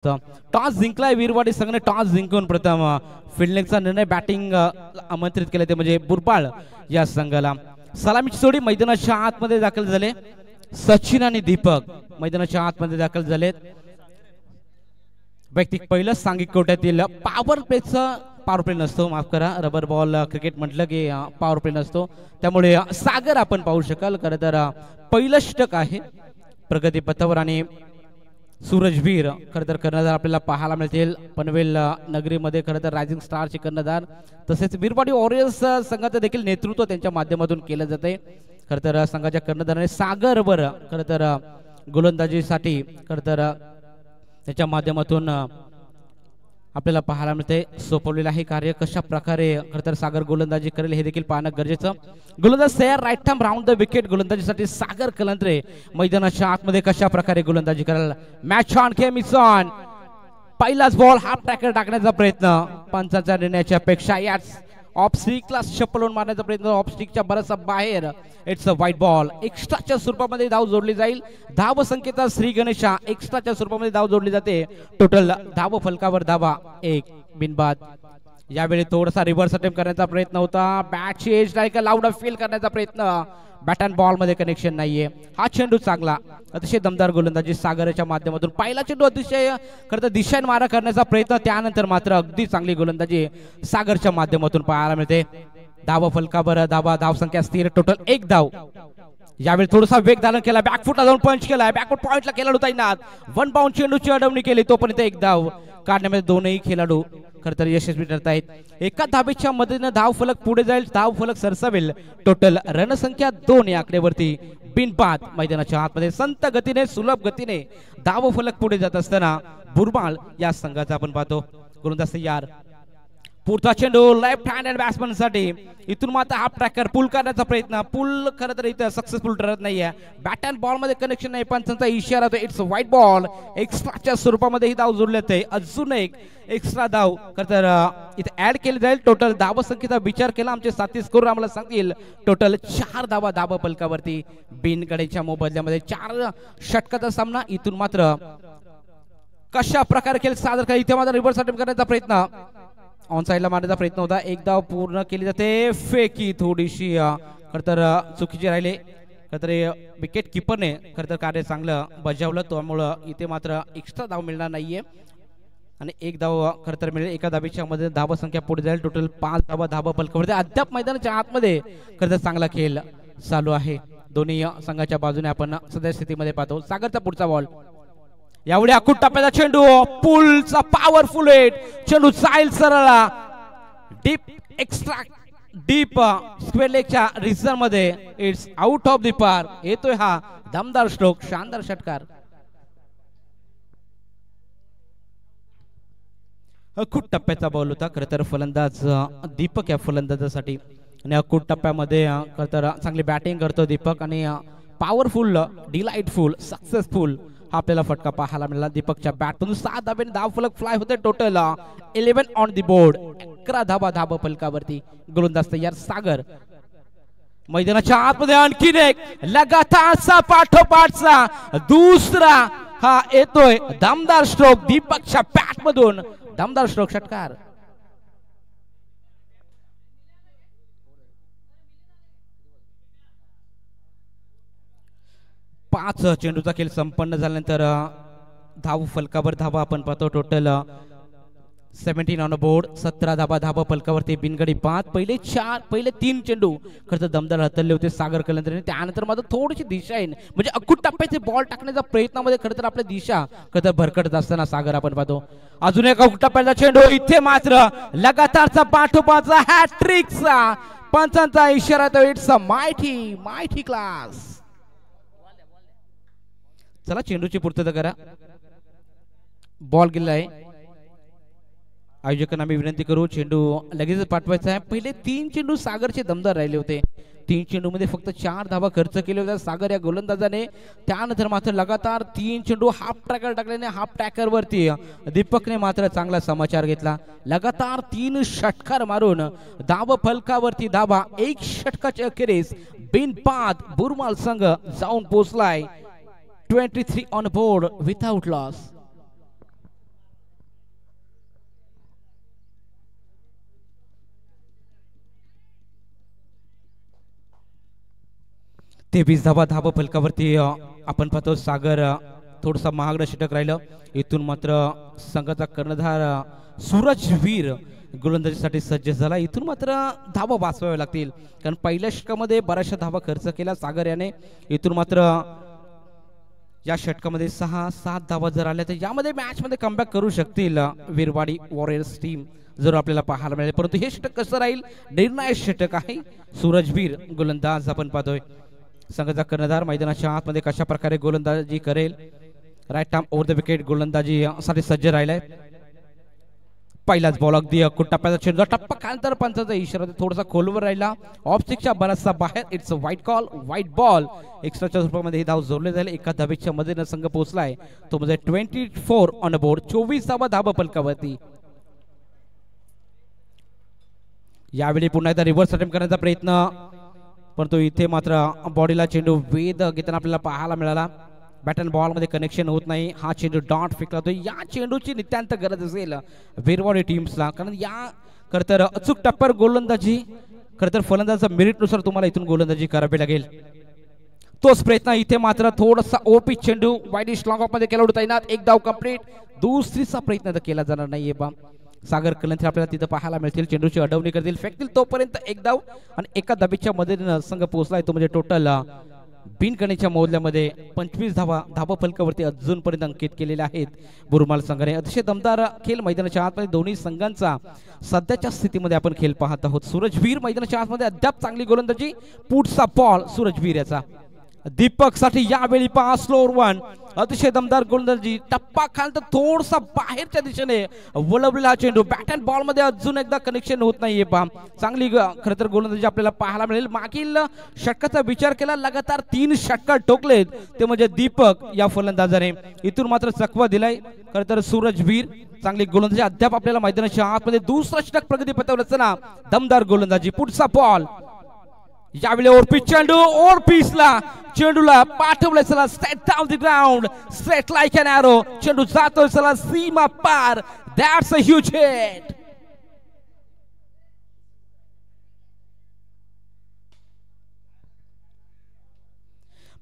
Toss जिंकलाय वीरवाडी संघाने toss जिंकून प्रथम फिल्डिंगचा निर्णय बॅटिंग आमंत्रित केले ते म्हणजे बुरबाळ या संघाला सलामीची जोडी मैदानाच्या आतमध्ये दाखल झाले सचिन आणि दीपक मैदानाच्या आतमध्ये दाखल झालेत वैयक्तिक पहिलं सांघिक कोट्यातील पॉवर प्ले नसतो माफ करा रबर बॉल क्रिकेट म्हटलं की पॉवर प्ले नसतो त्यामुळे सागर आपण पाहू शकाल खरं तर पहिलं षटक आहे प्रगती पथावर आणि सूरजवीर खरं तर कर्णधार आपल्याला पाहायला मिळतील पनवेल नगरीमध्ये खरं तर रायझिंग स्टारचे कर्णधार तसेच वीरवाडी वॉरियर्स संघाचं देखील नेतृत्व त्यांच्या माध्यमातून केलं जाते खरं तर संघाच्या कर्णधाराने सागरवर खरं तर गोलंदाजीसाठी खरं तर त्याच्या माध्यमातून आपल्याला पाहायला मिळते सोपवलेलं आहे कार्य कशा प्रकारे खरं तर सागर गोलंदाजी करेल हे देखील पाहणं गरजेचं गोलंदाज तयार right time round the wicket गोलंदाजीसाठी सागर कलंत्रे मैदानाच्या आतमध्ये कशा प्रकारे गोलंदाजी करेल मॅच ऑन केमिस ऑन पहिलाच बॉल हाफ ट्रॅकर टाकण्याचा प्रयत्न पंचांच्या निर्णयाची अपेक्षा याच ऑफ स्टिकला शपलून मारण्याचा प्रयत्न ऑफ स्टिकच्या बराचसा बाहेर इट्स अ व्हाईट बॉल एक्स्ट्राच्या स्वरूपामध्ये धाव जोडली जाईल धाव संकेता श्री गणेशा एक्स्ट्राच्या स्वरूपामध्ये धाव जोडली जाते टोटल धाव फलकावर धावा एक बिनबाद यावेळी थोडासा रिव्हर्स अटेम्प्ट करण्याचा प्रयत्न होता बॅटची एज लाईक लाऊड फील करण्याचा प्रयत्न बॅट अँड बॉल मध्ये कनेक्शन नाहीये हा चेंडू चांगला अतिशय दमदार गोलंदाजी सागरच्या माध्यमातून पहिला चेंडू अतिशय खरं तर दिशेने मारा करण्याचा प्रयत्न त्यानंतर मात्र अगदी चांगली गोलंदाजी सागरच्या माध्यमातून पाहायला मिळते धाव फलकावर धाव संख्या स्थिर टोटल एक धाव यावेळी थोडासा वेग धारण केला बॅकफुटला जाऊन पंच केला बॅकफुट पॉइंटला खेळाडू तैनात वन बाउंड चेंडूची अडवणी केली तोपर्यंत एक धाव काढण्यामध्ये दोनही खेळाडू खरं तर यशस्वी ठरत आहेत एका धावेच्या मदतीने धाव फलक पुढे जाईल धाव फलक सरसावेल टोटल रणसंख्या 2 या आकडेवरती बिनबाद मैदानाच्या आतमध्ये संत गतीने सुलभ गतीने धाव फलक पुढे जात असताना बुरबाळ या संघाचा आपण पाहतो गोलंदाज तयार पुढचा चेंडू लेफ्ट हँडेड बॅट्समन साठी इथून मात्र हाफ ट्रॅकर पुल करण्याचा प्रयत्न पुल खरं तर इथं सक्सेसफुल ठरत नाहीये बॅट अँड बॉल मध्ये कनेक्शन नाही पंचांचा इशारा तो इट्स व्हाईट बॉल एक्स्ट्राच्या स्वरूपामध्ये ही धाव जोडली जाते अजून एक एक्स्ट्रा धाव खरं तर इथे ऍड केली जाईल टोटल धाव संख्येचा विचार केला आमचे साथी स्कोर आम्हाला सांगतील टोटल 4 धावा धाव फलकावरती बिनगडेच्या मोबदल्यामध्ये 4 षटकाचा सामना इथून मात्र कशा प्रकारे केलं सादर करा इथे मात्र रिव्हर्स अटेम्प्ट करण्याचा प्रयत्न ऑन साइडला मारण्याचा प्रयत्न होता एक धाव पूर्ण केली जाते फेकी थोडीशी खरं तर चुकीची राहिले खरं तर विकेट किपरने खरं तर कार्य चांगलं बजावलं त्यामुळं इथे मात्र एक्स्ट्रा धाव मिळणार नाहीये आणि एक धाव खरं तर मिळेल एका धावेच्या मध्ये धाव संख्या पुढे जाईल टोटल 5 धावा धाव फलकावरती अद्याप मैदानाच्या आतमध्ये खरं तर चांगला खेळ चालू आहे दोन्ही संघाच्या बाजूने आपण सध्या स्थितीमध्ये पाहतो सागरचा पुढचा बॉल यावेळी अकुट टप्प्याचा चेंडू पुलचा पॉवरफुल हिट चेंडू जाईल सरळा डीप एक्स्ट्रा डीप स्क्वेअर लेगच्या रिझर्व मध्ये it's out of the park येतोय हा दमदार स्ट्रोक शानदार षटकार अकुट टप्प्याचा बॉल होता खरं तर फलंदाज दीपक या फलंदाजासाठी आणि अकुट टप्प्यामध्ये खरं तर चांगली बॅटिंग करतो दीपक आणि पॉवरफुल डिलाइटफुल सक्सेसफुल हा आपल्याला फटका पाहायला मिळाला दीपकच्या बॅटमधून 7 धावेने धाव फलक फ्लाय होते टोटल 11 ऑन द बोर्ड 11 धावा धाव फलकावरती गोलंदाज तयार सागर मैदानाच्या आतमध्ये आणखीन एक लगातारचा पाठोपाठचा दुसरा हा येतोय दमदार स्ट्रोक दीपकच्या बॅट मधून दमदार स्ट्रोक षटकार पाच चेंडूचा खेळ संपन्न झाल्यानंतर धाव फलकावर धावा आपण पाहतो टोटल 17 ऑन बोर्ड 17 धावा धाव फलकावरती बिनगडी 5 पहिले 3 चेंडू खरं तर दमदार हतरले होते सागर कलंत्रेने त्यानंतर मात्र थोडीशी दिशा येईल म्हणजे अकुट टप्प्याचे बॉल टाकण्याच्या प्रयत्नामध्ये खरं तर आपली दिशा खरं तर भरकटत असताना सागर आपण पाहतो अजून एक अकुट टप्प्याचा चेंडू इथे मात्र लगातारचा पाठोपाठचा हॅट्रिकचा पंचांचा इशारा तो इट्स अ मायठी क्लास चला चेंडूची पूर्तता करा बॉल गेला आहे आयोजकांना आम्ही विनंती करू चेंडू लगेच पाठवायचा आहे पहिले 3 चेंडू सागरचे दमदार राहिले होते 3 चेंडू मध्ये फक्त 4 धावा खर्च केले होते सागर या गोलंदाजाने त्यानंतर मात्र लगातार 3 चेंडू हाफ ट्रॅकर टाकल्याने हाफ ट्रॅकर वरती दीपकने मात्र चांगला समाचार घेतला लगातार 3 षटकार मारून धाव फलकावरती धावा एक षटकाच्या अखेरीस बिनबाद बुरमाल संघ जाऊन पोहोचलाय 23 on board without loss 23 धाबा फलकावरती आपण पाहतो सागर थोडसा महागडं षटक राहिलं. इथून मात्र संघाचा कर्णधार सूरजवीर गोलंदाजीसाठी सज्ज झाला. इथून मात्र धाबा वाचवावे लागतील कारण पहिल्या षटकामध्ये बऱ्याचशा धाबा खर्च केला सागर याने. इथून मात्र या षटकामध्ये 6-7 धाबा जर आल्या तर यामध्ये मॅच मध्ये कमबॅक करू शकतील विरवाडी वॉरियर्स टीम जर आपल्याला पाहायला मिळेल. परंतु हे षटक कसं राहील निर्णायक षटक आहे. सूरजवीर गोलंदाज आपण पाहतोय. संघाचा कर्णधार मैदानाच्या आतमध्ये कशा प्रकारे गोलंदाजी करेल. Right arm over the wicket गोलंदाजी साठी सज्ज राहिलाय. पहिलाच बॉल अगदी टप्प्याचा चेंडू टप्पा खालतर पंचाचा इशारा थोडासा खोलवर राहिला. ऑफ स्टिकच्या बराचसा बाहेर. इट्स अ वाईट कॉल वाईट बॉल. एक्स्ट्राच्या रूपामध्ये हे धाव जोडले झाले. एका धावेच्या मदतीने संघ पोहोचलाय तो म्हणजे 24 ऑन बोर्ड. 24 धाबा फलकावरती. यावेळी पुन्हा एकदा रिव्हर्स अटेम्प्ट करण्याचा प्रयत्न परंतु इथे मात्र बॉडीला चेंडू वेध घेताना आपल्याला पाहायला मिळाला. बॅट अँड बॉल मध्ये कनेक्शन होत नाही. हा चेंडू डॉट फेकला जातो. या चेंडूची नितांत गरज असेल विरवाडी टीम्सला कारण या खरतर अचूक टप्प्यावर गोलंदाजी खरतर फलंदाजाच्या मेरिटनुसार तुम्हाला इथून गोलंदाजी करावी लागेल. तोच प्रयत्न इथे मात्र थोडासा ओपी चेंडू वाईडिश लॉंग ऑफ मध्ये केला होता तैनात. एक धाव कंप्लीट. दुसरीचा प्रयत्न तर केला जाणार नाहीये बा. सागर कलंथी आपल्याला तिथं पाहायला मिळतील. चेंडूची अडवणी करतील फेकतील तोपर्यंत एक धाव आणि एका धाबेच्या मदतीने संघ पोहोचलाय तो म्हणजे टोटल बिनगणीच्या मोबदल्यामध्ये 25 धाबा फलकावरती अजूनपर्यंत अंकित केलेले आहेत बुरमाल संघाने. अतिशय दमदार खेळ मैदानाच्या आतमध्ये दोन्ही संघांचा सध्याच्या स्थितीमध्ये आपण खेळ पाहत आहोत. सूरजवीर मैदानाच्या आतमध्ये अद्याप चांगली गोलंदाजी. पुढचा बॉल सूरजवीर याचा. दीपक साठी यावेळी पास स्लोअर वन. अतिशय दमदार गोलंदाजी. टप्पा खाल तर थोडासा बाहेरच्या दिशेने वळवलेला चेंडू. बॅट अँड बॉल मध्ये अजून एकदा कनेक्शन होत नाहीये पहा. चांगली खरं तर गोलंदाजी आपल्याला पाहायला मिळेल. मागील षटकाचा विचार केला लगातार 3 षटकार ठोकलेत ते म्हणजे दीपक या फलंदाजाने. इथून मात्र चकवा दिलाय खरं तर सूरजवीर. चांगली गोलंदाजी अद्याप आपल्याला मैदानाच्या आतमध्ये. दुसरा षटक प्रगती पथावर असताना दमदार गोलंदाजी. पुढचा बॉल. यावेळी ओरपीस चेंडू. ओरपीसला चेंडूला पाठवले चला straight down the ground. Straight like an arrow. चेंडू जातोय चला सीमा पार. That's a huge hit.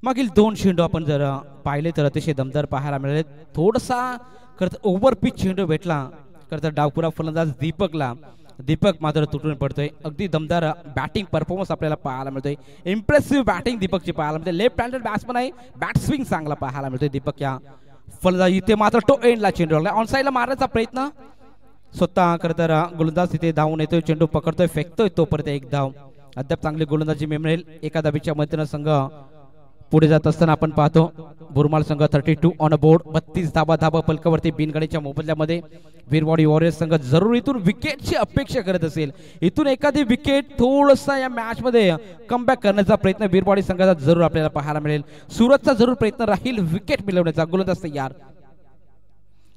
मागील 2 चेंडू आपण जर पाहिले तर अतिशय दमदार पाहायला मिळाले. थोडासा खरं ओव्हर पिच चेंडू भेटला खरं तर डावपुरा फलंदाज दीपकला. दीपक मात्र तुटून पडतोय. अगदी दमदार बॅटिंग परफॉर्मन्स आपल्याला पाहायला मिळतोय. इम्प्रेसिव्ह बॅटिंग दीपकची पाहायला मिळते. लेफ्ट हँडेड बॅट्समन आहे. बॅट स्विंग चांगला पाहायला मिळतोय दीपक या फलंदाज. इथे मात्र टो एंडला चेंडू लागला. ऑन साईडला मारण्याचा प्रयत्न स्वतः खरं तर गोलंदाज तिथे धावून येतोय. चेंडू पकडतोय फेकतोय तोपर्यंत एक धाव. अद्याप चांगली गोलंदाजी मिळेल. एका धाबीच्या मदतीने संघ पुढे जात असताना आपण पाहतो बुरमाल संघ 32 ऑन बोर्ड. 32 धाबा फलकावरती बिनगणीच्या मोबदल्यामध्ये विरवाडी वॉरियर्स संघ जरूर इथून विकेटची अपेक्षा करत असेल. इथून एखादी विकेट थोडासा या मॅच मध्ये कमबॅक करण्याचा प्रयत्न विरवाडी संघाचा जरूर आपल्याला पाहायला मिळेल. सुरतचा जरूर प्रयत्न राहील विकेट मिळवण्याचा. गोलंदाज तयार.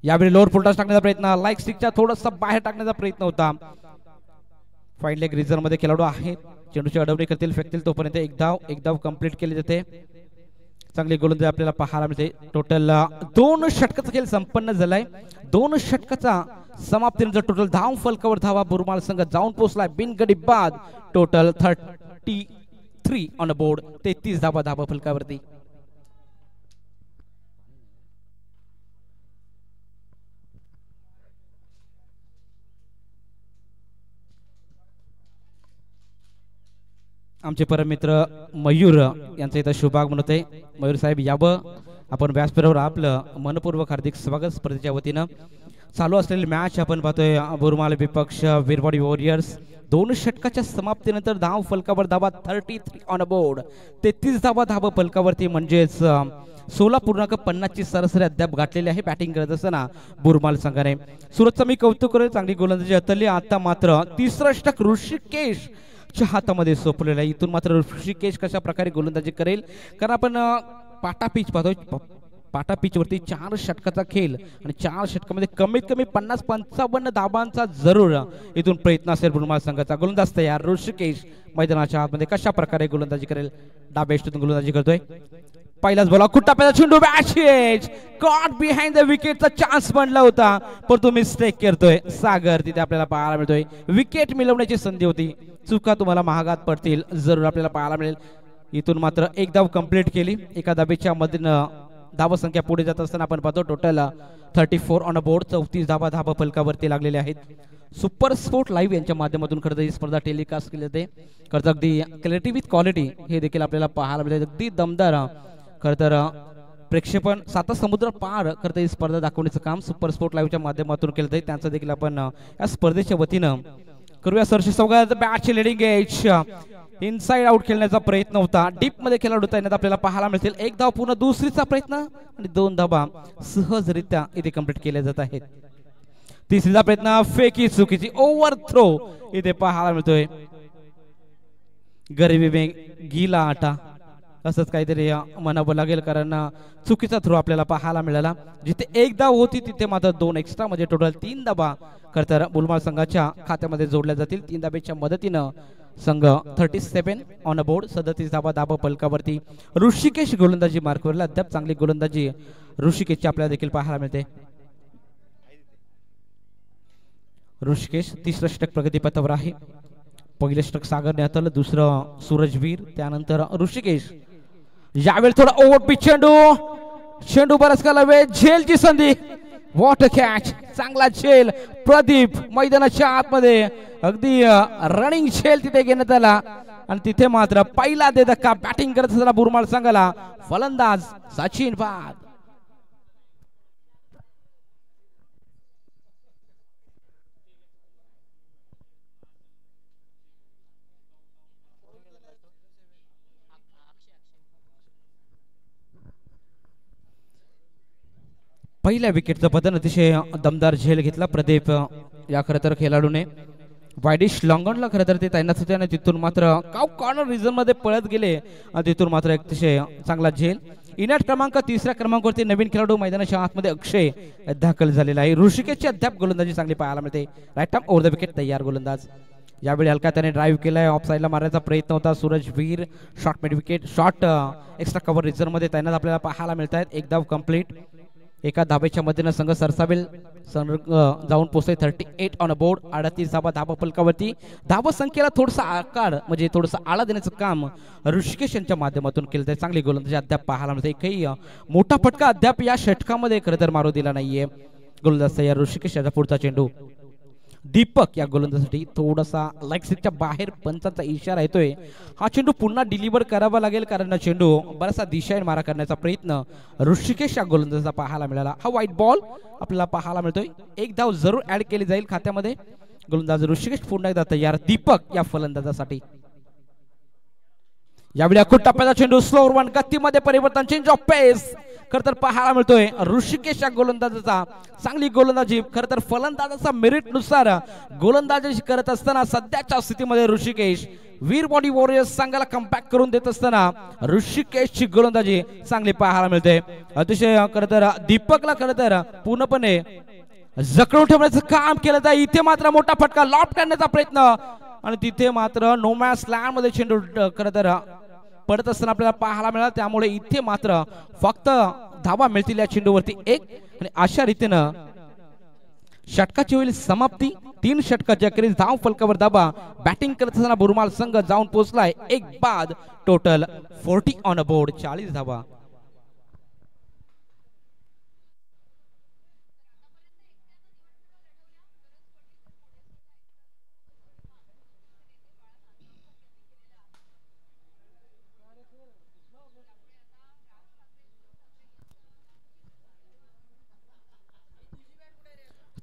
यावेळी लोअर फुलटॉस टाकण्याचा प्रयत्न. लाईक स्टिकच्या थोडासा बाहेर टाकण्याचा प्रयत्न होता. फाईन लेग रिझर्व मध्ये खेळाडू आहे. चेंडूची अडवणी करतील फेकतील तोपर्यंत एक धाव कंप्लीट केली जाते. चांगली गोलंदाजी आपल्याला पाहायला मिळते. टोटल 2 षटकाचा खेळ संपन्न झालाय. 2 षटकाचा समाप्तीनंतर टोटल धाव फलकावर धावा बुरमाल संघ जाऊन पोहोचलाय बिनगडी बाद. Total 33 on board. 33 धाबा फलकावरती. आमचे परम मित्र मयूर यांचं इथं शुभागमन होते. मयूर साहेब यावं आपण व्यासपीठावर आपलं मनपूर्वक हार्दिक स्वागत. स्पर्धेच्या वतीनं चालू असलेली मॅच आपण पाहतोय. बुरमाल विपक्ष विरवाडी वॉरियर्स. 2 षटकाच्या समाप्तीनंतर धाव फलकावर धावा 33 ऑन बोर्ड. 33 धाबा फलकावरती म्हणजेच 16.50 ची सरासरी अद्याप गाठलेली आहे बॅटिंग करत असताना बुरमाल संघाने. सुरतचं मी कौतुक करेल. चांगली गोलंदाजी हतरली. आता मात्र 3रं षटक ऋषिकेश हातामध्ये सोपलेला आहे. इथून मात्र ऋषिकेश कशा प्रकारे गोलंदाजी करेल कारण आपण पाटा पिच पाहतोय. पाटा पिच वरती 4 षटकाचा खेळ आणि 4 षटकामध्ये कमीत कमी 50-55 धाबांचा जरूर इथून प्रयत्न असेल बुरमाल संघाचा. गोलंदाज तयार. ऋषिकेश मैदानाच्या आतमध्ये कशा प्रकारे गोलंदाजी करेल. डाव्या इष्टून गोलंदाजी करतोय. पहिलाच बॉल कुट्टाप्याचा चेंडू. बॅच कॉट बिहाइंड द विकेटचा चान्स बनला होता परंतु मिस्टेक करतोय सागर. तिथे आपल्याला पाहायला मिळतोय विकेट मिळवण्याची संधी होती. चुका तुम्हाला महागात पडतील जरूर आपल्याला पाहायला मिळेल. इथून मात्र एक धाव कंप्लीट केली. एका धावेच्या मधून धाव संख्या पुढे जात असताना आपण पाहतो टोटल 34 ऑन बोर्ड. 34 धावा धावा फलकावरती लागलेले आहेत. सुपर स्पोर्ट लाईव्ह यांच्या माध्यमातून खरं तर ही स्पर्धा टेलिकास्ट केली जाते. खरं तर अगदी क्लॅरिटी विथ क्वालिटी हे देखील आपल्याला पाहायला मिळते. अगदी दमदार खरं तर प्रेक्षेपण साता समुद्र पार खरं तर ही स्पर्धा दाखवण्याचं काम सुपर स्पोर्ट लाईव्हच्या माध्यमातून केलं जाते. त्यांचं देखील आपण या स्पर्धेच्या वतीनं करूया. सरशी सौगात बॅटची लेडिंग एज इनसाइड आउट खेळण्याचा प्रयत्न होता. डीप मध्ये खेळाडू तैनात आपल्याला पाहायला मिळतील. एक धाव पूर्ण दुसरीचा प्रयत्न आणि 2 धावा सहजरित्या इथे कंप्लीट केल्या जात आहेत. तिसरीचा प्रयत्न फेकी चुकीची ओव्हर थ्रो इथे पाहायला मिळतोय. गरिबी में गीला आटा असंच काहीतरी म्हणावं लागेल कारण चुकीचा थ्रो आपल्याला पाहायला मिळाला. जिथे एक धाव होती तिथे मात्र 2 एक्स्ट्रा म्हणजे टोटल 3 धावा खरं तर बुलमाळ संघाच्या खात्यामध्ये जोडल्या जातील. 3 धाब्याच्या मदतीनं संघ 37 ऑन बोर्ड. 37 धावा धावा फलकावरती. ऋषिकेश गोलंदाजी मार्कवरला अद्याप चांगली गोलंदाजी ऋषिकेशची आपल्याला देखील पाहायला मिळते. ऋषिकेश तिसरं षटक प्रगतीपथावर आहे. पहिलं षटक सागरने हाताळलं, दुसरं सूरजवीर, त्यानंतर ऋषिकेश. यावेळी थोडा ओव्हर पिच चेंडू बराच काला वेळ झेलची संधी. वॉट कॅच चांगला झेल. प्रदीप मैदानाच्या आतमध्ये अगदी रनिंग झेल तिथे घेण्यात आला आणि तिथे मात्र पहिला दे धक्का बॅटिंग करत असताना बुरमाळ संघाला फलंदाज सचिन बाद. पहिल्या विकेटचं पतन अतिशय दमदार झेल घेतला प्रदीप या खरं तर खेळाडूने. वायडिश लॉंगॉनला खरं तर ते तैनात होते आणि तिथून मात्र काव कॉर्नर रिझन मध्ये पळत गेले आणि तिथून मात्र अतिशय चांगला झेल. इनॅट क्रमांक 3ऱ्या क्रमांकावरती नवीन खेळाडू मैदानाच्या आतमध्ये अक्षय दाखल झालेला आहे. ऋषिकेशची अद्याप गोलंदाजी चांगली पाहायला मिळते. Right arm over the wicket तयार गोलंदाज. यावेळी हलका त्याने ड्राईव्ह केलाय. ऑफ साईडला मारण्याचा प्रयत्न होता. Surajveer short mid wicket short extra cover reason मध्ये तैनात आपल्याला पाहायला मिळत आहेत. एक धाव कंप्लीट. एका धाब्याच्या मधीनं संघ सरसावेल. जाऊन पोहोचले 38 ऑन बोर्ड. 38 धाबा धाबा फलकावरती. धाबा संख्येला थोडासा आकार म्हणजे थोडासा आळा देण्याचं काम ऋषिकेश यांच्या माध्यमातून केलं आहे. चांगली गोलंदाजी अद्याप पाहायला मिळते. एकही मोठा फटका अद्याप या षटकामध्ये खरं तर मारू दिला नाहीये. गोलंदाज या ऋषिकेश याचा पुढचा चेंडू. दीपक या गोलंदाजासाठी थोडासा लाईक स्टिकच्या बाहेर पंचांचा इशारा येतोय. हा चेंडू पुन्हा डिलिव्हर करावा लागेल कारण चेंडू बराचसा दिशाहीन मारा करण्याचा प्रयत्न ऋषिकेश या गोलंदाजाचा पाहायला मिळाला. हा व्हाईट बॉल आपल्याला पाहायला मिळतोय. एक धाव जरूर ऍड केली जाईल खात्यामध्ये. गोलंदाज ऋषिकेश पुन्हा एकदा तयार. दीपक या फलंदाजासाठी. यावेळी अकुट टप्प्याचा चेंडू स्लोअर वन गतीमध्ये परिवर्तन चेंज ऑफ पेस खरं तर पाहायला मिळतोय. ऋषिकेश या गोलंदाजाचा चांगली गोलंदाजी खरं तर फलंदाजाचा मेरिट नुसार गोलंदाजी करत असताना सध्याच्या स्थितीमध्ये ऋषिकेश वीर बॉडी वॉरियर्स संघाला कमबॅक करून देत असताना ऋषिकेशची गोलंदाजी चांगली पाहायला मिळते. अतिशय खरं तर दीपकला खरं तर पूर्णपणे जखडून ठेवण्याचं काम केलं जाईल. इथे मात्र मोठा फटका लॉफ्ट करण्याचा प्रयत्न आणि तिथे मात्र नोमॅस लँड मध्ये चेंडू खरं तर पडत असताना आपल्याला पाहायला मिळाला. त्यामुळे इथे मात्र फक्त धावा मिळतील या चेंडूवरती 1 आणि अशा रीतीनं षटकाची होईल समाप्ती. 3 षटकाच्या अखेरीस धाव फलकावर धावा बॅटिंग करत असताना बुरमाळ संघ जाऊन पोहोचलाय. एक बाद टोटल 40 ऑन बोर्ड. 40 धावा.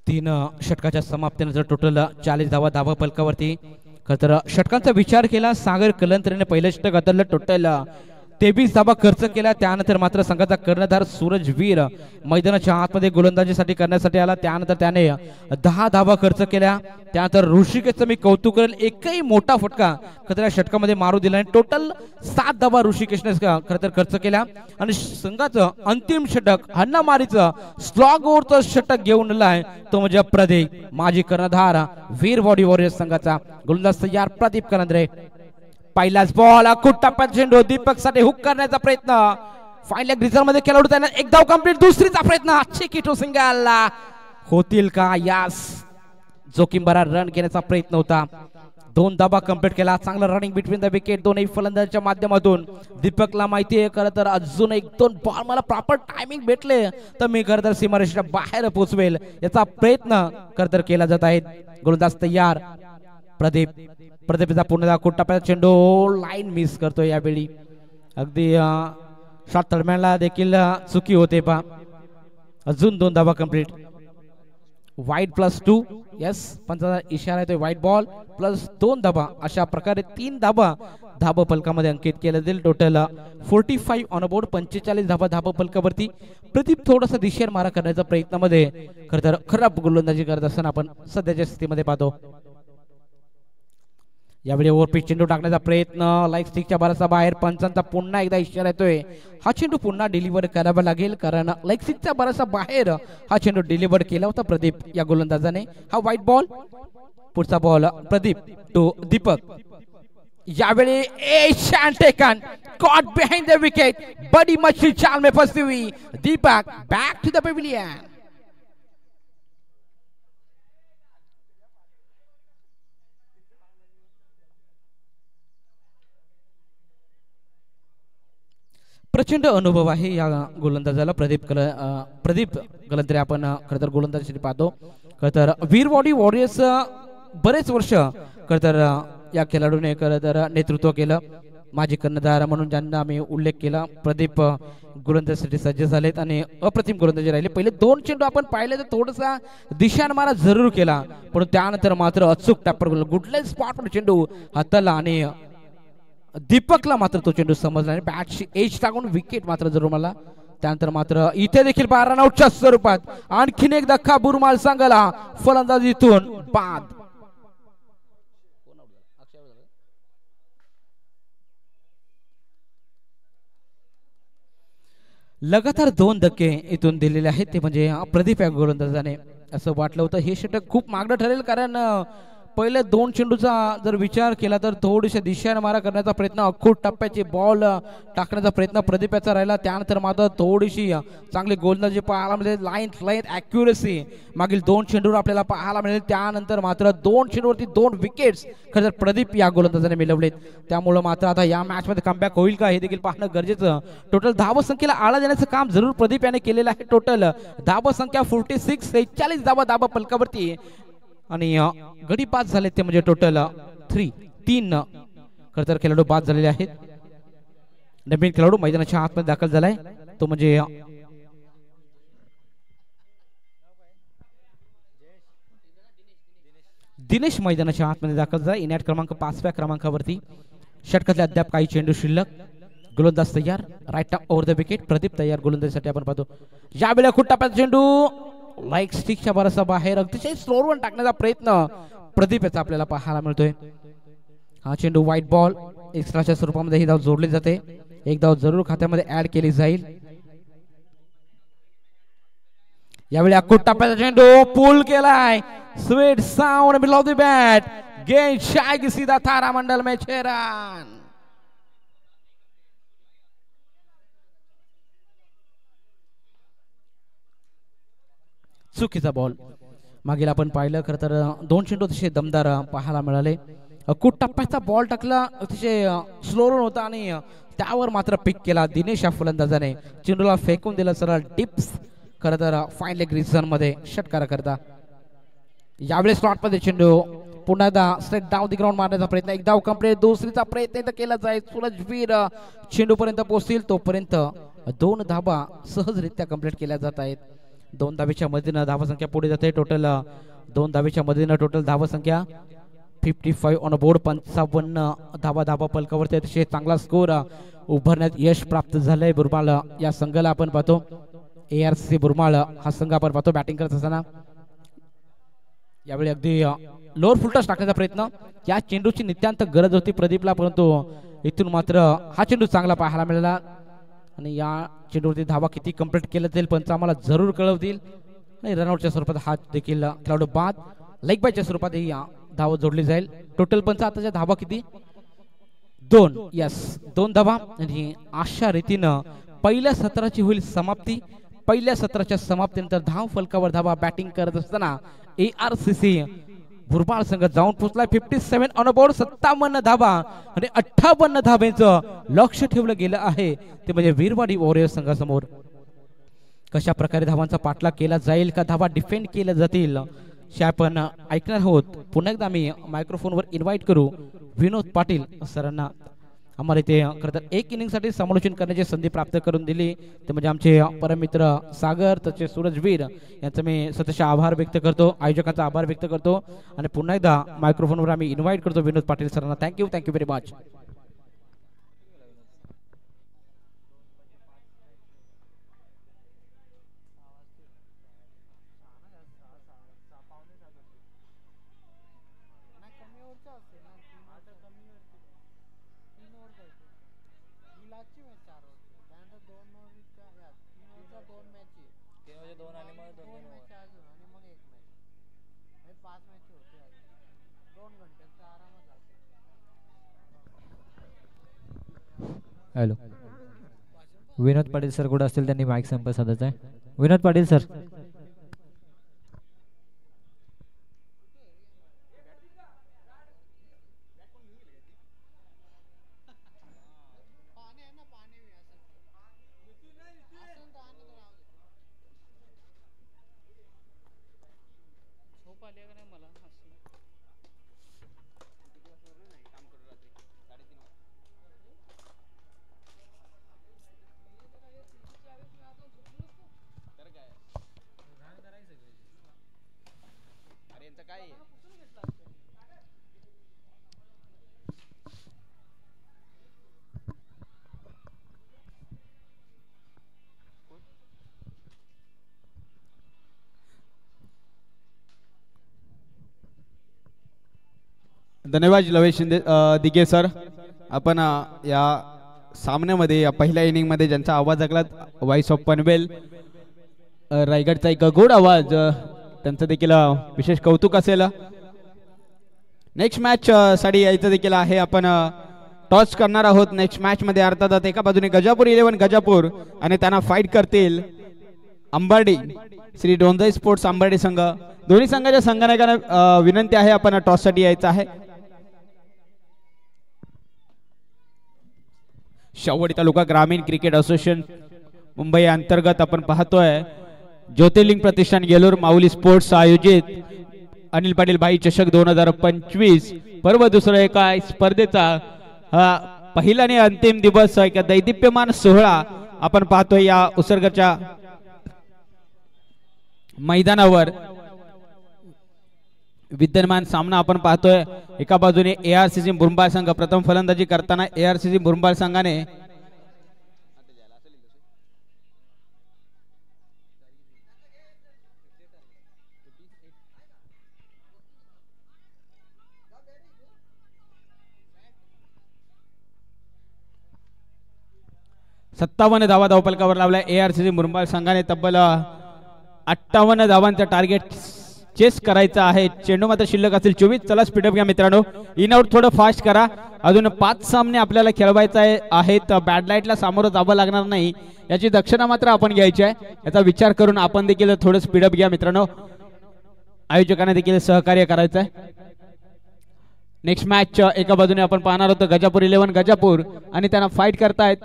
तीन षटकाच्या समाप्तीनंतर टोटल 40 धावा धावा फलकावरती. खरं तर षटकांचा विचार केला सागर कलंत्रेने पहिलं षटक हाताळलं. टोटल 23 धावा खर्च केला. त्यानंतर मात्र संघाचा कर्णधार सूरजवीर मैदानाच्या आतमध्ये गोलंदाजीसाठी करण्यासाठी आला. त्यानंतर त्याने 10 धावा खर्च केल्या. त्यानंतर ऋषिकेशचं मी कौतुक करेल. एकही मोठा फटका खरं तर षटकामध्ये मारू दिला नाही. टोटल 7 धावा ऋषिकेशने खरं तर खर्च केल्या आणि संघाचं अंतिम षटक हन्नामारीचं स्लॉग ओव्हरचं षटक घेऊन आलाय तो म्हणजे प्रदीप माजी कर्णधार वीर बॉडी वॉरियर्स संघाचा गोलंदाज तयार प्रदीप करंद्रे. पहिलाच बॉल अकुट टप्प्यात चेंडू दीपक साठी हुक करण्याचा प्रयत्न. फाईन लेग रिझर्व मध्ये खेळाडू त्याने एक धाव कंप्लीट. दुसरीचा प्रयत्न चिकिटो सिंगल होतील का? यास जोखीम भरा रन घेण्याचा प्रयत्न होता. 2 धाबा कंप्लीट केला. चांगला रनिंग बिटवीन द विकेट दोन्ही फलंदाजांच्या माध्यमातून. दीपकला माहिती आहे खरं तर अजून 1-2 बॉल मला प्रॉपर टायमिंग भेटले तर मी खरं तर सीमारेषेच्या बाहेर पोहोचवेल याचा प्रयत्न खरं तर केला जात आहे. गोलंदाज तयार. प्रदीपचा पुन्हा टप्प्याचा चेंडू लाईन मिस करतोय यावेळी. अगदी शॉट दरम्यानला देखील चुकी होते पा. अजून 2 धाबा कंप्लीट. वाईड +2. यस, पंचाचा इशारा येतोय. वाईड बॉल +2 धाबा. अशा प्रकारे 3 धाबा धाबा फलकामध्ये अंकित केले जाईल. Total 45 on board. 45 धाबा धाबा फलकावरती. प्रदीप थोडासा दिशेर मारा करण्याच्या प्रयत्नामध्ये खरं तर खराब गोलंदाजी करत असताना आपण सध्याच्या स्थितीमध्ये पाहतो. यावेळी ओव्हरपिच चेंडू टाकण्याचा प्रयत्न लाईक स्टिकच्या बराचसा बाहेर. पंचांचा पुन्हा एकदा इशारा येतोय. हा चेंडू पुन्हा डिलिव्हर करावा लागेल कारण लाईक स्टिकच्या बराचसा बाहेर हा चेंडू डिलिव्हर केला होता प्रदीप या गोलंदाजाने. हा व्हाईट बॉल. पुढचा बॉल प्रदीप टू दीपक. यावेळी a shot taken caught behind the wicket. बड़ी मछली चाल में फंसी हुई. Deepak back to the pavilion. प्रचंड अनुभव आहे या गोलंदाजाला. प्रदीप गलंत्रे आपण खरं तर गोलंदाजीसाठी पाहतो. खरं तर वीरवाडी वॉरियर्स बरेच वर्ष खरं तर या खेळाडूने खरं तर नेतृत्व केलं. माजी कर्णधार म्हणून ज्यांना आम्ही उल्लेख केला. प्रदीप गोलंदाजीसाठी सज्ज झालेत आणि अप्रतिम गोलंदाजी राहिले. पहिले 2 चेंडू आपण पाहिले तर थोडासा दिशानमारा जरूर केला पण त्यानंतर मात्र अचूक टॅपर गुडले स्पॉट चेंडू हाताला आणि दीपकला मात्र तो चेंडू समजला आणि बॅटची एज टाकून विकेट मात्र जरूर मला. त्यानंतर मात्र इथे देखील 12 रनआउटच्या स्वरूपात आणखीन एक धक्का बुरमाल संघाला. फलंदाजीतून बाद. लगातार 2 धक्के इथून दिलेले आहेत ते म्हणजे प्रदीप या गोलंदाजाने. असं वाटलं होतं हे षटक खूप मागणं ठरेल कारण पहिले 2 चेंडूचा जर विचार केला तर थोडीशी दिशेने मारा करण्याचा प्रयत्न अखूट टप्प्याची बॉल टाकण्याचा प्रयत्न प्रदीपाचा राहिला. त्यानंतर मात्र थोडीशी चांगली गोलंदाजी पाहायला मिळेल. लाईन ॲक्युरेसी मागील 2 चेंडूवर आपल्याला पाहायला मिळेल. त्यानंतर मात्र 2 चेंडूवरती 2 विकेट्स खरं तर प्रदीप या गोलंदाजाने मिळवलेत. त्यामुळे मात्र आता या मॅचमध्ये कमबॅक होईल का हे देखील पाहणं गरजेचं. टोटल धावसंख्येला आळा देण्याचं काम जरूर प्रदीप याने केलेलं आहे. टोटल धावसंख्या 46 46 धाबा फलकावरती आणि गडी बाद झाले ते म्हणजे टोटल 3 खरं तर खेळाडू बाद झालेले आहेत. नवीन खेळाडू मैदानाच्या आतमध्ये दाखल झालाय तो म्हणजे दिनेश मैदानाच्या आतमध्ये दाखल झाला. इनॅट क्रमांक 5व्या क्रमांकावरती. षटकातले अद्याप काही चेंडू शिल्लक. गोलंदाज तयार. Right over the wicket. Pradeep तयार गोलंदाजीसाठी आपण पाहतो. यावेळेला खूप टप्प्यात चेंडू लाईक स्टिकच्या बराचसा बाहेर अतिशय स्लोवर टाकण्याचा प्रयत्न प्रदीप याचा आपल्याला पाहायला मिळतोय. हा चेंडू व्हाईट बॉल. एक्स्ट्राच्या स्वरूपामध्ये ही धाव जोडली जाते. एक धाव जरूर खात्यामध्ये ऍड केली जाईल. यावेळी अखूट टप्प्याचा चेंडू पूल केलाय. Sweet sound below the bat. गेंद जाएगी सीधा थारा मंडल में 6 रन. चुकीचा बॉल. मागील आपण पाहिलं खरं तर 2 चेंडू अतिशय दमदार पाहायला मिळाले. खूप टप्प्याचा बॉल टाकला अतिशय स्लो रन होता आणि त्यावर मात्र पिक केला दिनेश या फलंदाजाने. चेंडूला फेकून दिला सरळ डिप्स खरं तर फाईन लेग रिझन मध्ये षटकार करता. यावेळी स्लॉट मध्ये चेंडू पुन्हा एकदा स्ट्रेट डाऊन दी ग्राउंड मारण्याचा प्रयत्न. एक धाव कंप्लीट. दुसरीचा प्रयत्न इथं केला जाईल. सूरजवीर चेंडू पर्यंत पोहोचतील तोपर्यंत 2 धाबा सहजरित्या कंप्लीट केल्या जात आहेत. 2 धावेच्या मदतीनं धावसंख्या पुढे जाते. टोटल 2 धावेच्या मदतीनं टोटल धावसंख्या 55 ऑन बोर्ड. 55 धाबा फलकावरती अतिशय चांगला स्कोर उभारण्यात यश प्राप्त झालंय बुरमाळ या संघाला. आपण पाहतो ARC बुरमाळ हा संघ आपण पाहतो बॅटिंग करत असताना. यावेळी अगदी लोअर फुलटॉस टाकण्याचा प्रयत्न. या चेंडूची नित्यांत गरज होती प्रदीपला परंतु इथून मात्र हा चेंडू चांगला पाहायला मिळाला आणि या चेंडूवरती धावा किती कंप्लीट केलं जाईल पंच आम्हाला जरूर कळवतील. आणि रनआउटच्या स्वरूपात हा देखील खेळाडू बाद. लेग बायच्या स्वरूपात ही धावा जोडली जाईल. टोटल पंच आताच्या धावा किती 2. यस 2 धावा. आणि अशा रीतीनं पहिल्या सत्राची होईल समाप्ती. पहिल्या सत्राच्या समाप्तीनंतर धाव फलकावर धावा बॅटिंग करत असताना ARCC भुरबाळ संघ जाऊन पोहोचलाय 57 ऑन बोर्ड 57 धाबा आणि 58 धाब्यांचं लक्ष ठेवलं गेलं आहे ते म्हणजे वीरवाडी वॉरियर्स संघासमोर. कशा प्रकारे धावांचा पाठलाग केला जाईल का धावा डिफेंड केल्या जातील हे आपण ऐकणार आहोत. पुन्हा एकदा मी मायक्रोफोनवर इन्व्हाइट करू विनोद पाटील सरांना. आम्हाला इथे खरं तर एक इनिंगसाठी समालोचन करण्याची संधी प्राप्त करून दिली ते म्हणजे आमचे परममित्र सागर तसे सूरजवीर यांचा मी सतत आभार व्यक्त करतो, आयोजकांचा आभार व्यक्त करतो आणि पुन्हा एकदा मायक्रोफोनवर आम्ही इन्व्हाइट करतो विनोद पाटील सरांना. Thank you very much. Hello, Vinod Patil sir कुठे असतील त्यांनी माईक संपर्क साधायचा आहे. विनोद पाटील सर. धन्यवाद लवेश शिंदे दिगे सर. आपण या सामन्यामध्ये या पहिल्या इनिंगमध्ये ज्यांचा आवाज ऐकला व्हॉइस ऑफ पनवेल रायगडचा एक गोड आवाज त्यांचं देखील विशेष कौतुक असेल. नेक्स्ट मॅच साठी यायचं देखील आहे. आपण टॉस करणार आहोत नेक्स्ट मॅच मध्ये. अर्थात एका बाजूने गजापूर 11 गजापूर आणि त्यांना फाईट करतील अंबाडी श्री डोंजाई स्पोर्ट्स अंबाडी संघ. दोन्ही संघाच्या संघनायकांना विनंती आहे आपण टॉस साठी यायचं आहे. शाहूवाडी तालुका ग्रामीण क्रिकेट असोसिएशन मुंबई अंतर्गत आपण पाहतोय ज्योतिर्लिंग प्रतिष्ठान येलूर माऊली स्पोर्ट्स आयोजित अनिल पाटील भाई चषक 2025 पर्व दुसरा एका स्पर्धेचा पहिला आणि अंतिम दिवस एक दैदिप्यमान सोहळा आपण पाहतोय या उसरगच्या मैदानावर. विद्यमान सामना आपण पाहतोय. एका बाजूने ARCC मुरबाड संघ प्रथम फलंदाजी करताना ARCC मुरबाड संघाने सत्तावन्न धावा धावफलकावर लावल्या. ARCC मुरबाड संघाने तब्बल 58 धावांचा टार्गेट चेस करायचा आहे. चेंडू मात्र शिल्लक असेल 24. चला स्पीडअप घ्या मित्रांनो. इन आउट थोडं फास्ट करा. अजून 5 सामने आपल्याला खेळवायचे आहेत. बॅड लाईटला सामोरं जावं लागणार नाही याची दक्षता मात्र आपण घ्यायची आहे. याचा विचार करून आपण देखील थोडं स्पीडअप घ्या मित्रांनो. आयोजकांना देखील सहकार्य करायचं आहे. नेक्स्ट मॅच एका बाजूने आपण पाहणार होतो गजापूर 11 गजापूर आणि त्यांना फाईट करतायत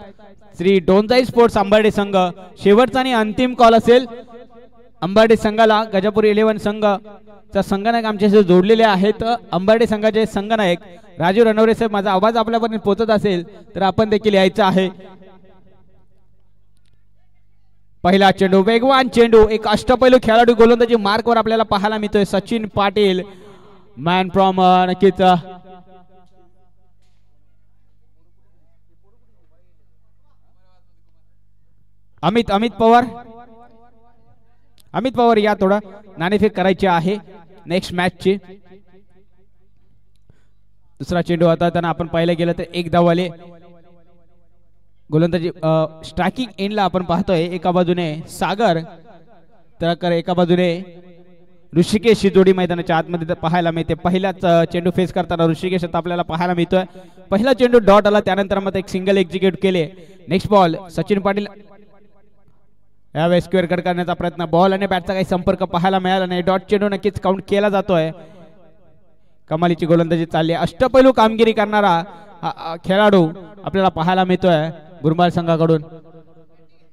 श्री डोंजाई स्पोर्ट्स अंबाडी संघ. शेवटचा आणि अंतिम कॉल असेल अंबाडी संघाला. गजापूर 11 संघाचा संघनायक आमच्याशी जोडलेले आहेत. अंबाडी संघाचे संघनायक राजीव रणवरे साहेब, माझा आवाज आपल्यापर्यंत पोहोचत असेल तर आपण देखील यायचं आहे. पहिला चेंडू वेगवान चेंडू. एक अष्टपैलू खेळाडू गोलंदाजी मार्कवर आपल्याला पाहायला मिळतोय. सचिन पाटील मॅन फ्रॉम नक्कीच अमित पवार या थोडा नाणेफेक करायची आहे नेक्स्ट मॅचची. दुसरा चेंडू आता त्यांना आपण पाहिलं गेलं तर एक धावाले गोलंदाजी स्ट्रायकिंग एंडला आपण पाहतोय. एका बाजूने सागर तर एका बाजूने ऋषिकेश जोडी मैदानाच्या आतमध्ये पाहायला मिळते. पहिलाच चेंडू फेस करताना ऋषिकेश आता आपल्याला पाहायला मिळतोय. पहिला चेंडू डॉट आला, त्यानंतर मग एक सिंगल एक्झिक्यूट केले. नेक्स्ट बॉल सचिन पाटील यावेळेस स्क्वेअर कट करण्याचा प्रयत्न. बॉल आणि बॅटचा काही संपर्क पाहायला मिळाला नाही. डॉट चेंडू नक्कीच काउंट केला जातोय. कमालीची गोलंदाजी चालली. अष्टपैलू कामगिरी करणारा खेळाडू आपल्याला पाहायला मिळतोय मुरबाड संघाकडून.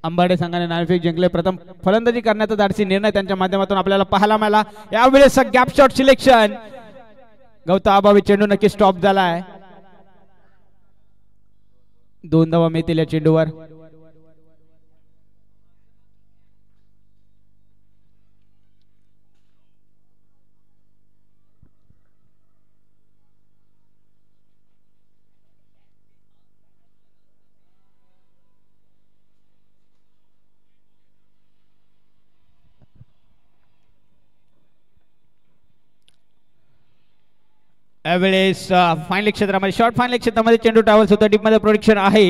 अंबाडे संघाने नाणेफेक जिंकले. प्रथम फलंदाजी करण्याचा धाडसी निर्णय त्यांच्या माध्यमातून आपल्याला पाहायला मिळाला. यावेळेस गॅप शॉट सिलेक्शन. गौतम अभावी चेंडू नक्की स्टॉप झालाय. 2 धावा मिळतील या चेंडूवर. यावेळेस फायनल क्षेत्रामध्ये शॉर्ट फायनल क्षेत्रामध्ये चेंडू ट्रॅव्हल्स होता. टीम मध्ये प्रोडक्शन आहे.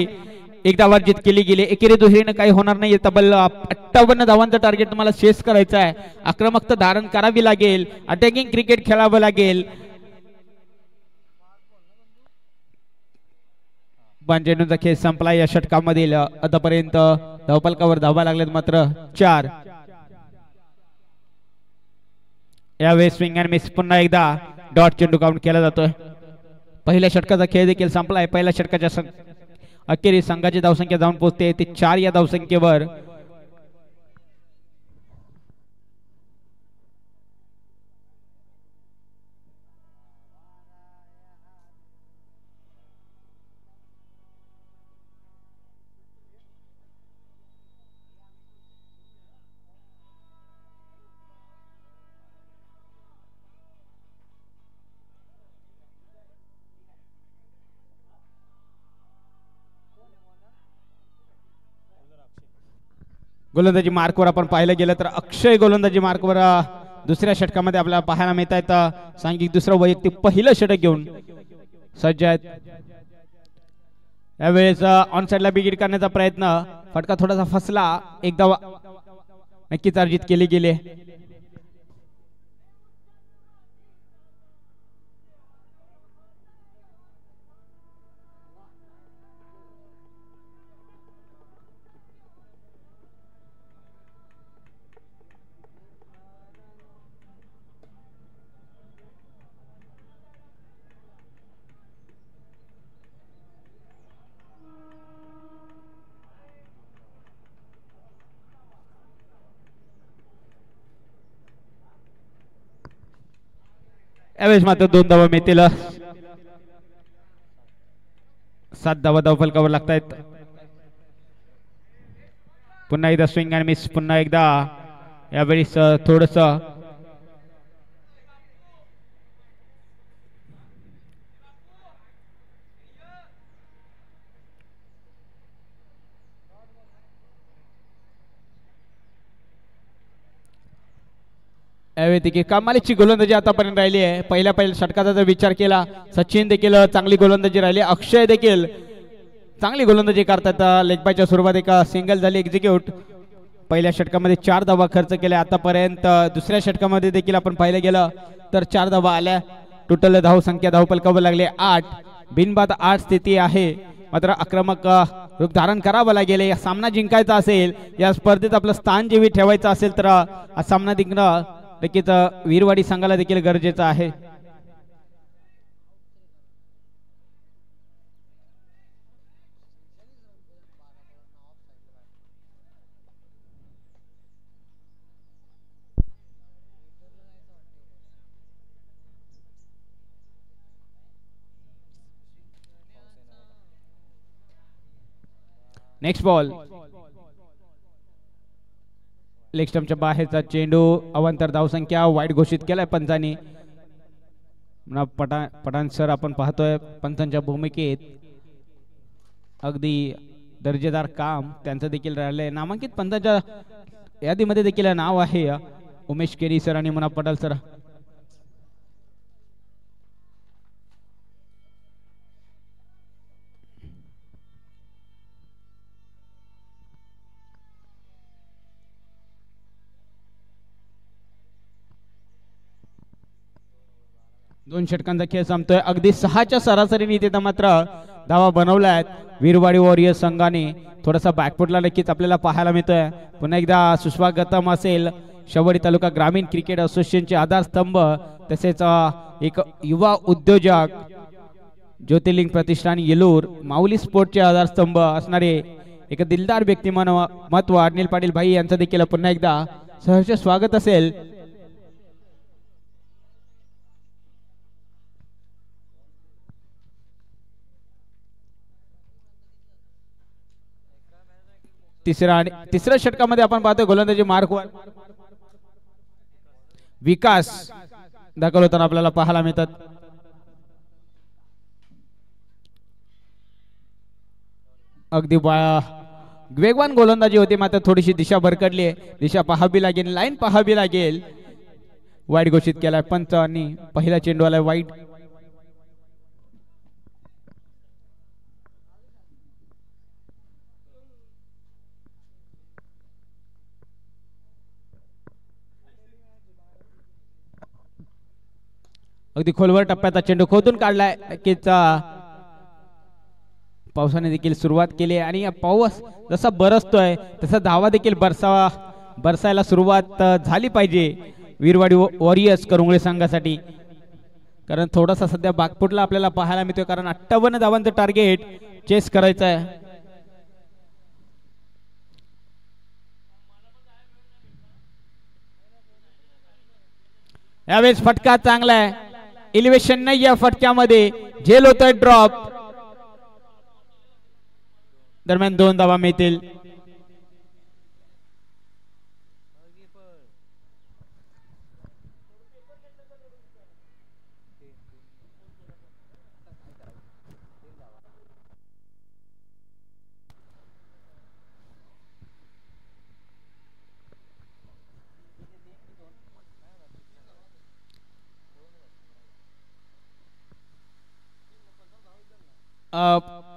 एकदा वर्जित केली गेली. एकेरी दुहेरीने काही होणार नाही. तब्बल 58 धावांचं टार्गेट तुम्हाला चेस करायचं आहे. आक्रमकता धारण करावी लागेल. अटॅकिंग क्रिकेट खेळावं लागेल. पण चेंडूचा खेळ संपला. या षटकामधील आतापर्यंत धावफलकावर धावा लागलेत मात्र 4. यावेळेस स्विंग अँड मिस. पुन्हा एकदा डॉट चेंडू काउंट केला जातोय. पहिल्या षटकाचा खेळ देखील संपलाय. पहिल्या षटकाच्या अखेरीस संघाची धावसंख्या जाऊन पोहोचते ती 4 या धावसंख्येवर. गोलंदाजी मार्कवर आपण पाहिलं गेलं तर अक्षय गोलंदाजी मार्कवर दुसऱ्या षटकामध्ये आपल्याला पाहायला मिळत आहेत. सांघिक दुसरं वैयक्तिक पहिलं षटक घेऊन सज्ज आहेत. यावेळेस ऑन साइडला बिगिट करण्याचा प्रयत्न. फटका थोडासा फसला. एकदा नक्कीच अर्जित केली गेली. यावेळेस मात्र 2 धावा मिळतील. 7 धावा धावफलकावर लागतायत. पुन्हा एकदा स्विंग अँड मिस. पुन्हा एकदा यावेळेस थोडस यावेळी कमालीची गोलंदाजी आतापर्यंत राहिली आहे. पहिल्या षटकाचा जर विचार केला सचिन देखील चांगली गोलंदाजी राहिली. अक्षय देखील चांगली गोलंदाजी करतात. लेगबायच्या स्वरूपात एक सिंगल झाली एक्झिक्यूट. पहिल्या षटकामध्ये 4 धावा खर्च केल्या आतापर्यंत. दुसऱ्या षटकामध्ये देखील आपण पाहिलं गेलं तर 4 धावा आल्या. टोटल धावसंख्या धावफलकावर लागले 8. बिनबाद 8 स्थिती आहे. मात्र आक्रमक रूप धारण करावं लागेल. या सामना जिंकायचा असेल, या स्पर्धेत आपलं स्थान जेवी ठेवायचं असेल तर हा सामना जिंकणं नक्कीच वीरवाडी संघाला देखील गरजेचं आहे. Next ball. लेग स्टंपच्या बाहेरचा चेंडू. अवांतर धावसंख्या वाईट घोषित केलाय पंचांनी. पठाण सर आपण पाहतोय पंचांच्या भूमिकेत अगदी दर्जेदार काम त्यांचं देखील राहिलंय. नामांकित पंचांच्या यादीमध्ये देखील नाव आहे उमेश केरी सर आणि मुना पटाल सर. दोन षटकांचा खेळ संपतोय. अगदी 6च्या सरासरीने इथे मात्र धावा बनवल्या आहेत. वीरवाडी वॉरियर्स संघाने थोडासा बॅकफुटला नक्कीच आपल्याला पाहायला मिळतोय. पुन्हा एकदा सुस्वागतम असेल शवडी तालुका ग्रामीण क्रिकेट असोसिएशनचे आधारस्तंभ तसेच एक युवा उद्योजक, ज्योतिर्लिंग प्रतिष्ठान येलूर, माऊली स्पोर्टचे आधारस्तंभ असणारे एक दिलदार व्यक्तिमत्व अनिल पाटील भाई यांचं देखील पुन्हा एकदा सहर्ष स्वागत असेल. तिसऱ्या षटकामध्ये आपण पाहतोय गोलंदाजी मार्कवर विकास दाखल होताना आपल्याला पाहायला मिळतात. अगदी वेगवान गोलंदाजी होती, मात्र थोडीशी दिशा भरकडली आहे. दिशा पाहावी लागेल, लाईन पाहावी लागेल. वाईट घोषित केलाय पंचांनी, पहिला चेंडू आलाय वाईट. अगदी खोलवर टप्प्याचा चेंडू खोदून काढलाय. नक्कीच पावसाने देखील सुरुवात केली आणि पाऊस जसा बरसतोय तसा धावा देखील बरसायला सुरुवात झाली पाहिजे वीरवाडी वॉरियर्स करंगळे संघासाठी. कारण थोडासा सध्या बागपुटला आपल्याला पाहायला मिळतोय, कारण 58 धावांचं टार्गेट चेस करायचं आहे. यावेळेस फटका चांगला आहे, इलिव्हेशन नाही या फटक्यामध्ये, झेल होतोय ड्रॉप. दरम्यान 2 धावा मिळतील.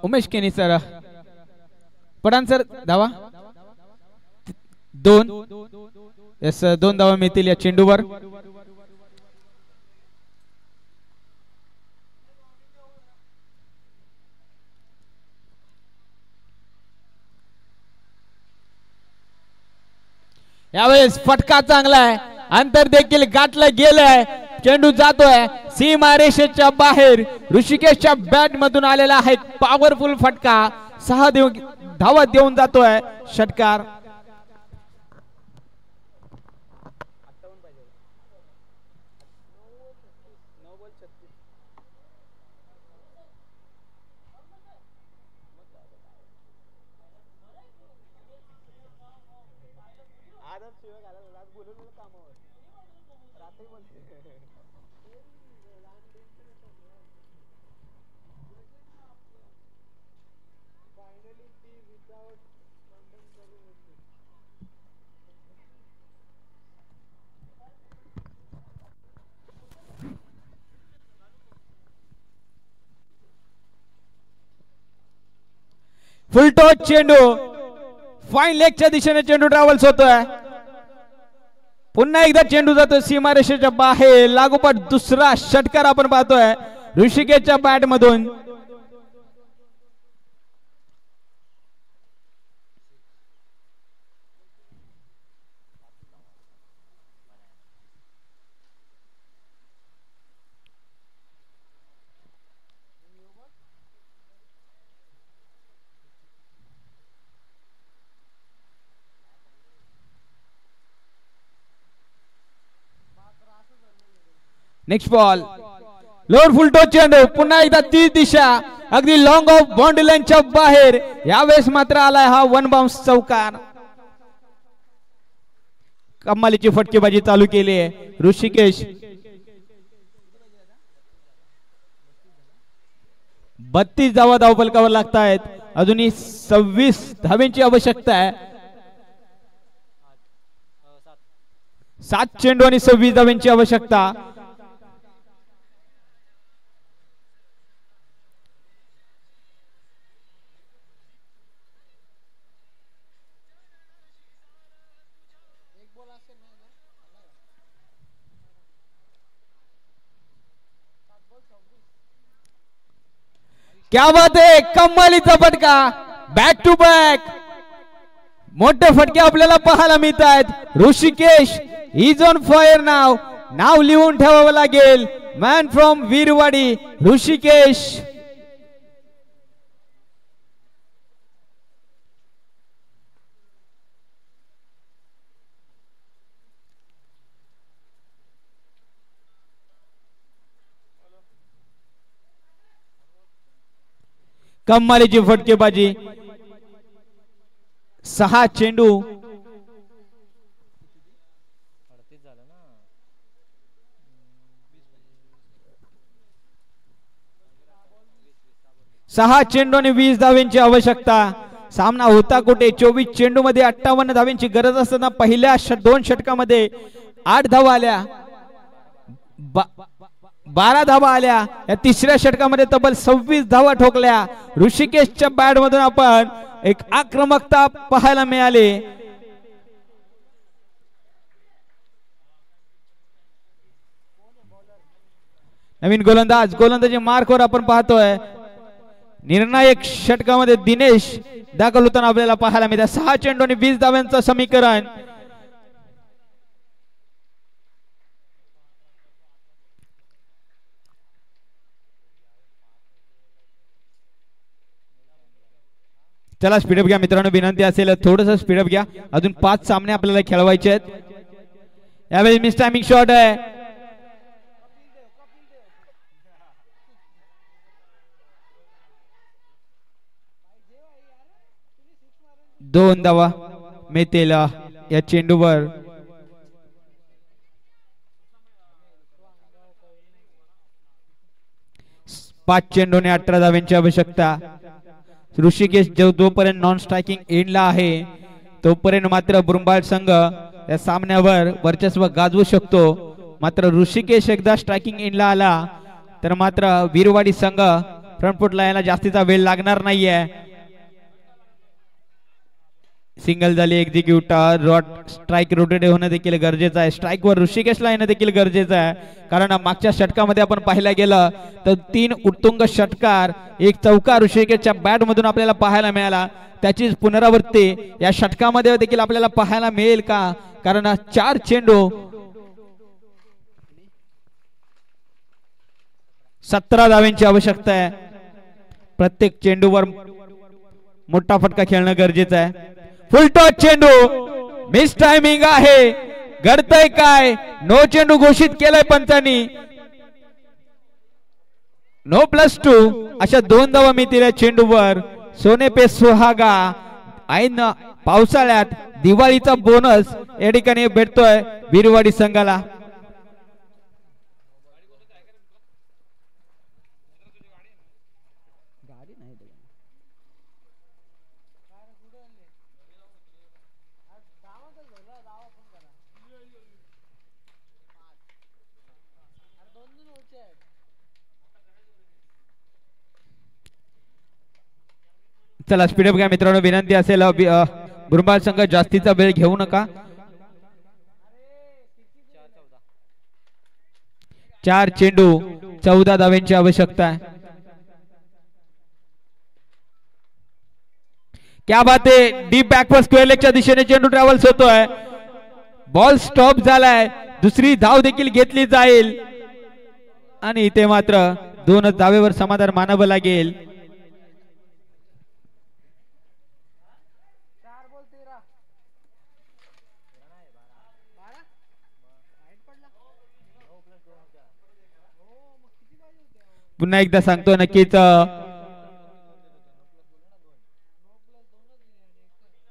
उमेश केनी सर, पठाण सर धावा 2. यस 2 धावा मिळतील या चेंडूवर. यावेळेस फटका चांगला आहे, अंतर देखील गाठलं गेलंय. चेंडू जातोय सीमा रेषेच्या बाहेर. ऋषिकेशच्या बॅट मधून आलेला आहे पॉवरफुल फटका. 6 धावा देऊन जातोय षटकार. फुल टॉस चेंडू, फाईन लेगच्या दिशेने चेंडू ट्रॅव्हल्स होतोय. पुन्हा एकदा चेंडू जातोय सीमारेषेच्या बाहेर. लागोपाठ दुसरा षटकार आपण पाहतोय ऋषिकेशच्या बॅट मधून. नेक्स्ट बॉल, लोअर फुल टॉस चेंडू, पुन्हा एकदा ती दिशा अगदी लॉंग ऑफ बाउंड्री लाईनच्या बाहेर. यावेळेस मात्र आलाय हा 1 बाउन्स चौकार. कमालीची फटकेबाजी चालू केली आहे ऋषिकेश. 32 धावा धावफलकावर लागतायत. अजूनही 26 धावांची आवश्यकता आहे. 7 चेंडू आणि 26 धावांची आवश्यकता. क्या बात आहे, कमालीचा फटका, बॅक टू बॅक मोठे फटके आपल्याला पाहायला मिळत आहेत. ऋषिकेश इज ऑन फायर नाव लिहून ठेवावं लागेल. Man from Veerwadi Hrishikesh. कमालीची फटकेबाजी. 6 चेंडू 6 चेंडू आणि 20 धावांची आवश्यकता. सामना होता कुठे? 24 चेंडू मध्ये 58 धावांची गरज असताना पहिल्या 2 षटकामध्ये 8 धावा आल्या, 12 धावा आल्या. या तिसऱ्या षटकामध्ये तब्बल 26 धावा ठोकल्या. ऋषिकेशच्या बॅट मधून आपण एक आक्रमकता पाहायला मिळाली. नवीन गोलंदाजी मार्कवर आपण पाहतोय. निर्णायक षटकामध्ये दिनेश दाखल होताना आपल्याला पाहायला मिळतात. 6 चेंडू आणि 20 धावांचं समीकरण. चला स्पीडअप घ्या मित्रांनो, विनंती असेल थोडस स्पीडअप घ्या. अजून 5 सामने आपल्याला खेळवायचे आहेत. यावेळी मिस टायमिंग शॉट आहे. दोन धावा मिळतील या चेंडूवर. पाच चेंडूने 18 धावांची आवश्यकता. ऋषिकेश जोपर्यंत नॉन स्ट्रायकिंग एंडला आहे तोपर्यंत मात्र बुरंबाळ संघ या सामन्यावर वर्चस्व गाजवू शकतो. मात्र ऋषिकेश एकदा स्ट्रायकिंग एंडला आला तर मात्र वीरवाडी संघ फ्रंटफुटला यायला जास्तीचा वेळ लागणार नाहीये. सिंगल झाली, एक्झिक्यूट, स्ट्राइक रोटेट होणं देखील गरजेचं आहे. स्ट्राइक वर ऋषिकेशला येणं देखील गरजेचं आहे. कारण मागच्या षटकामध्ये आपण पाहायला गेलं तर 3 उत्तुंग षटकार, एक चौकार ऋषिकेशच्या बॅट मधून आपल्याला पाहायला मिळाला. त्याचीच पुनरावृत्ती या षटकामध्ये देखील आपल्याला पाहायला मिळेल का? कारण 4 चेंडू 17 धावांची आवश्यकता आहे. प्रत्येक चेंडूवर मोठा फटका खेळणं गरजेचं आहे. फुल टॉस चेंडू, मिस टायमिंग आहे. घडतंय काय? नो चेंडू घोषित केलाय पंचांनी. नो +2 अशा 2 धावा मिळतील या चेंडूवर. सोने पे सुहागा. ऐन पावसाळ्यात दिवाळीचा बोनस या ठिकाणी भेटतोय वीरवाडी संघाला. चला स्पीडअप घ्या मित्रांनो, विनंती असेल बुरंबाळ संघ जास्तीचा वेळ घेऊ नका. 4 चेंडू 14 धावांची आवश्यकता आहे. क्या बात आहे. डीप बॅकवर्ड स्क्वेअर लेगच्या दिशेने चेंडू ट्रॅव्हल्स होतोय. बॉल स्टॉप झालाय. दुसरी धाव देखील घेतली जाईल आणि इथे मात्र 2 धावेवर समाधान मानावं लागेल. पुन्हा एकदा सांगतो, नक्कीच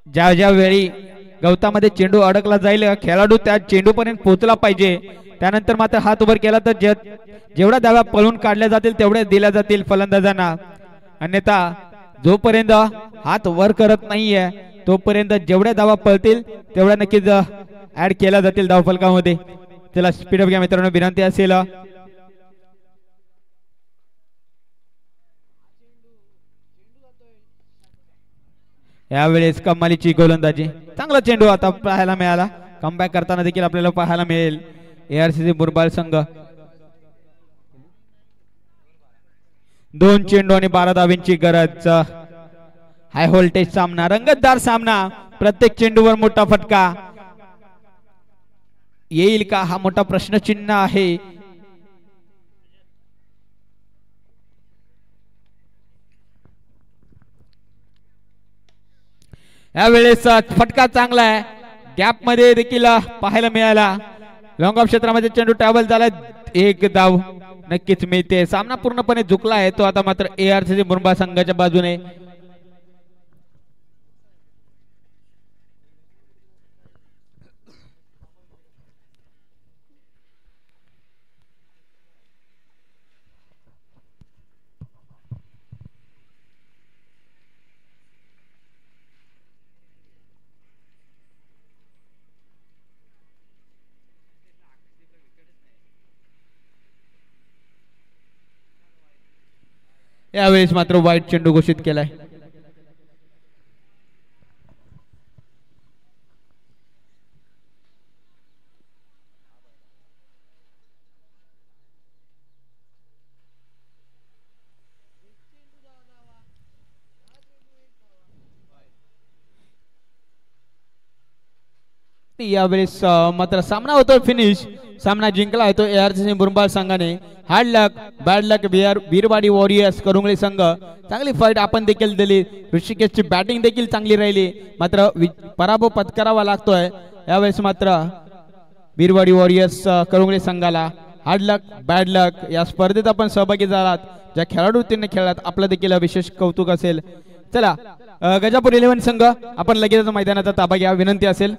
ज्या वेळी गवतामध्ये चेंडू अडकला जाईल खेळाडू त्या चेंडू पर्यंत पोहोचला पाहिजे. त्यानंतर मात्र हात वर केला तर जेवढ्या धावा पळून काढल्या जातील तेवढ्या दिल्या जातील फलंदाजांना. अन्यथा जोपर्यंत हात वर करत नाहीये तोपर्यंत जेवढ्या धावा पळतील तेवढ्या नक्कीच ऍड केल्या जातील धावफलकामध्ये. चला स्पीडअप घ्या मित्रांनो, विनंती असेल. यावेळेस कमालीची गोलंदाजी. चांगला चेंडू आता पाहायला मिळाला. कमबॅक करताना देखील आपल्याला पाहायला मिळेल ARCC बुरंबाळ संघ. 2 चेंडू आणि 12 धावांची गरज. हाय व्होल्टेज सामना, रंगतदार सामना. प्रत्येक चेंडूवर मोठा फटका येईल का हा मोठा प्रश्नचिन्ह आहे. यावेळेस फटका चांगला आहे, गॅप मध्ये देखील पाहायला मिळाला. लॉंग ऑफ क्षेत्रामध्ये चेंडू ट्रॅव्हल झाला, एक धाव नक्कीच मिळते. सामना पूर्णपणे झुकला आहे तो आता मात्र ARCC मुरबाड संघाच्या बाजूने. यावेळेस मात्र वाईट चेंडू घोषित केलाय. यावेळेस मात्र सामना होतोय फिनिश. सामना जिंकला आहे तो ARCC मुरबाड संघाने. हार्ड लक बॅड लक वीरवाडी वॉरियर्स करुंगळे संघ. चांगली फाईट आपण देखील दिली. ऋषिकेशची बॅटिंग देखील चांगली राहिली, मात्र पराभव पत्करावा लागतोय यावेळेस मात्र वीरवाडी वॉरियर्स करुंगळे संघाला. हार्ड लक बॅड लक या स्पर्धेत आपण सहभागी झालात, ज्या खेळाडूंनी खेळलात आपलं देखील विशेष कौतुक असेल. चला गजापूर 11 संघ आपण लगेच मैदानाचा ताबा घ्या विनंती असेल.